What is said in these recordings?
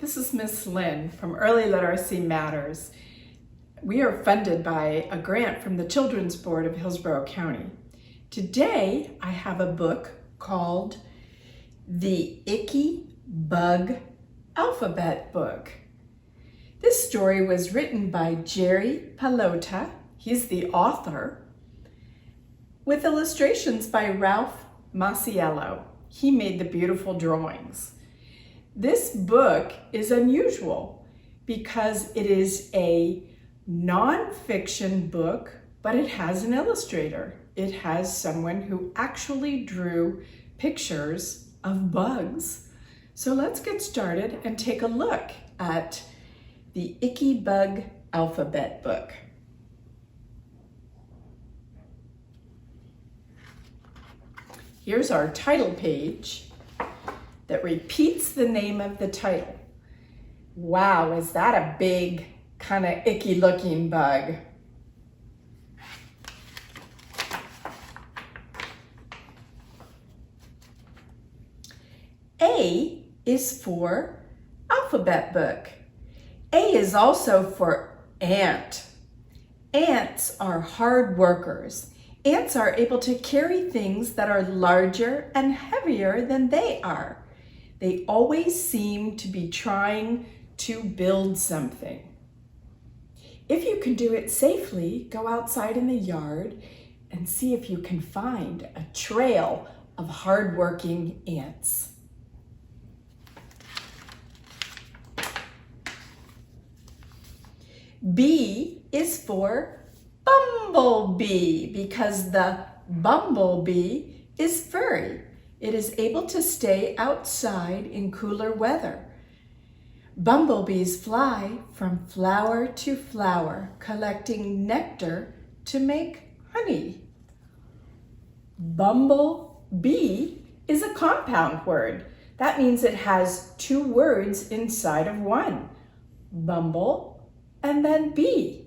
This is Miss Lynn from Early Literacy Matters. We are funded by a grant from the Children's Board of Hillsborough County. Today, I have a book called The Icky Bug Alphabet Book. This story was written by Jerry Palota, he's the author, with illustrations by Ralph Masiello. He made the beautiful drawings. This book is unusual because it is a non-fiction book, but it has an illustrator. It has someone who actually drew pictures of bugs. So let's get started and take a look at the Icky Bug Alphabet Book. Here's our title page that repeats the name of the title. Wow, is that a big, kind of icky looking bug? A is for alphabet book. A is also for ant. Ants are hard workers. Ants are able to carry things that are larger and heavier than they are. They always seem to be trying to build something. If you can do it safely, go outside in the yard and see if you can find a trail of hardworking ants. B is for Bumblebee because the bumblebee is furry. It is able to stay outside in cooler weather. Bumblebees fly from flower to flower, collecting nectar to make honey. Bumblebee is a compound word. That means it has two words inside of one. Bumble and then bee.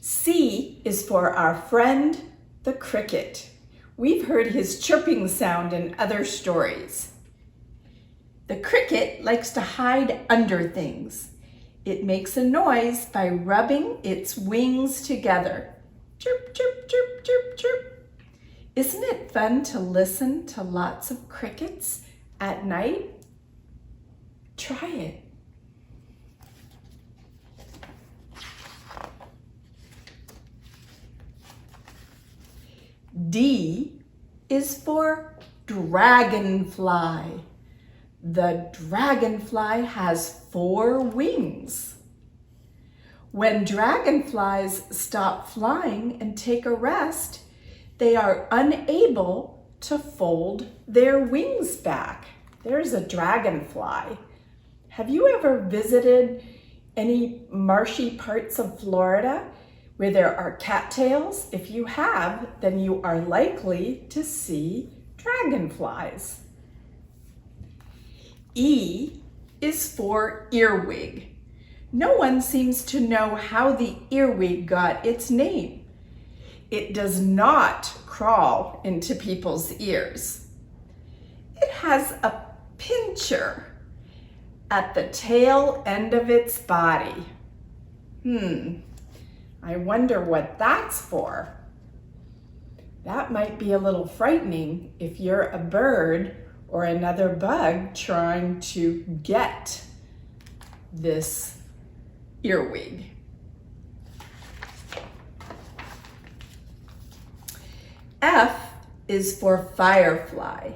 C is for our friend, the cricket. We've heard his chirping sound in other stories. The cricket likes to hide under things. It makes a noise by rubbing its wings together. Chirp, chirp, chirp, chirp, chirp. Isn't it fun to listen to lots of crickets at night? Try it. D is for dragonfly. The dragonfly has 4 wings. When dragonflies stop flying and take a rest, they are unable to fold their wings back. There's a dragonfly. Have you ever visited any marshy parts of Florida where there are cattails? If you have, then you are likely to see dragonflies. E is for earwig. No one seems to know how the earwig got its name. It does not crawl into people's ears. It has a pincher at the tail end of its body. I wonder what that's for. That might be a little frightening if you're a bird or another bug trying to get this earwig. F is for firefly.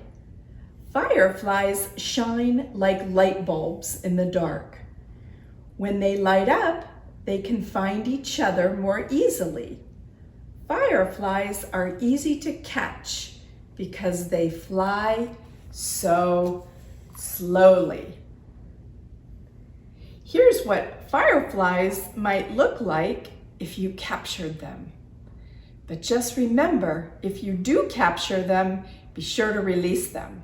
Fireflies shine like light bulbs in the dark. When they light up, they can find each other more easily. Fireflies are easy to catch because they fly so slowly. Here's what fireflies might look like if you captured them. But just remember, if you do capture them, be sure to release them.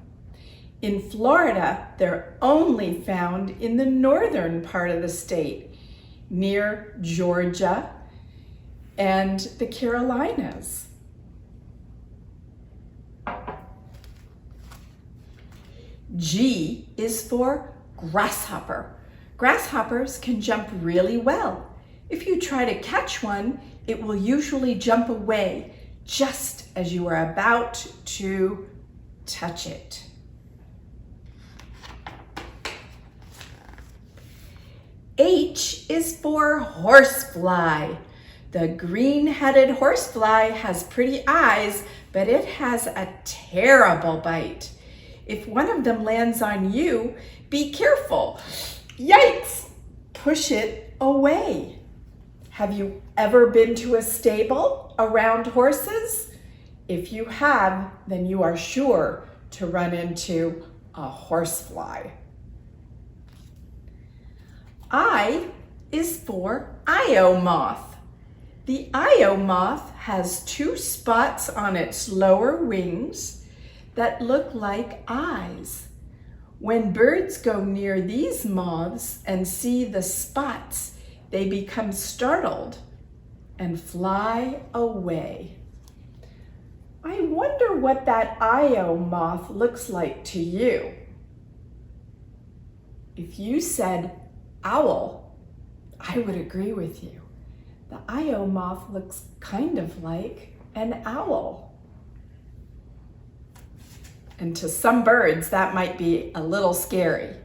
In Florida, they're only found in the northern part of the state, near Georgia and the Carolinas. G is for grasshopper. Grasshoppers can jump really well. If you try to catch one, it will usually jump away just as you are about to touch it. H is for horsefly. The green-headed horsefly has pretty eyes, but it has a terrible bite. If one of them lands on you, be careful. Yikes! Push it away. Have you ever been to a stable around horses? If you have, then you are sure to run into a horsefly. I is for Io moth. The Io moth has 2 spots on its lower wings that look like eyes. When birds go near these moths and see the spots, they become startled and fly away. I wonder what that Io moth looks like to you. If you said owl, I would agree with you. The Io moth looks kind of like an owl. And to some birds, that might be a little scary.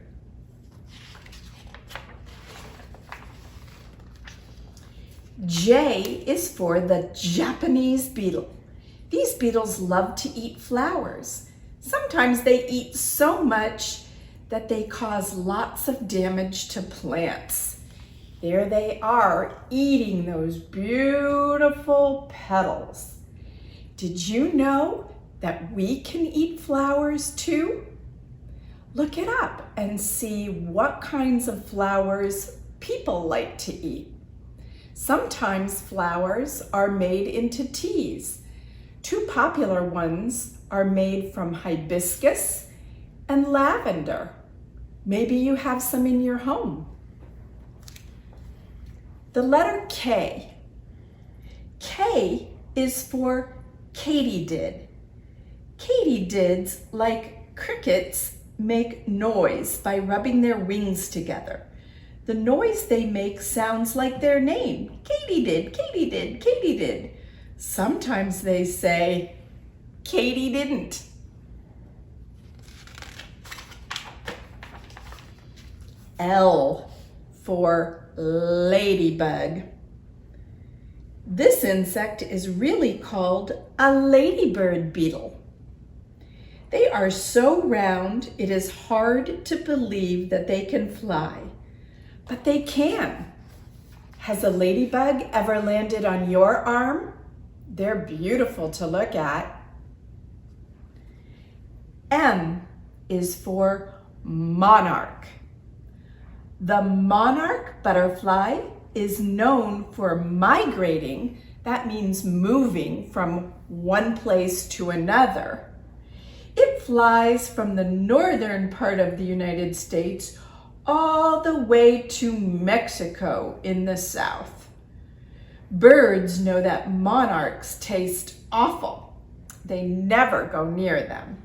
J is for the Japanese beetle. These beetles love to eat flowers. Sometimes they eat so much that they cause lots of damage to plants. There they are, eating those beautiful petals. Did you know that we can eat flowers too? Look it up and see what kinds of flowers people like to eat. Sometimes flowers are made into teas. 2 popular ones are made from hibiscus and lavender. Maybe you have some in your home. The letter K. K is for katydid. Katydids, like crickets, make noise by rubbing their wings together. The noise they make sounds like their name. Katydid, katydid, katydid. Sometimes they say, Katy didn't. L for ladybug. This insect is really called a ladybird beetle. They are so round, it is hard to believe that they can fly, but they can. Has a ladybug ever landed on your arm? They're beautiful to look at. M is for monarch. The monarch butterfly is known for migrating. That means moving from one place to another. It flies from the northern part of the United States all the way to Mexico in the south. Birds know that monarchs taste awful. They never go near them.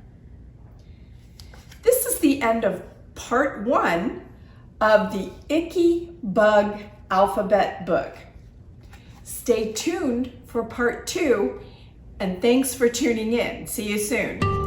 This is the end of part 1 of the Icky Bug alphabet book. Stay tuned for part 2, and thanks for tuning in. See you soon.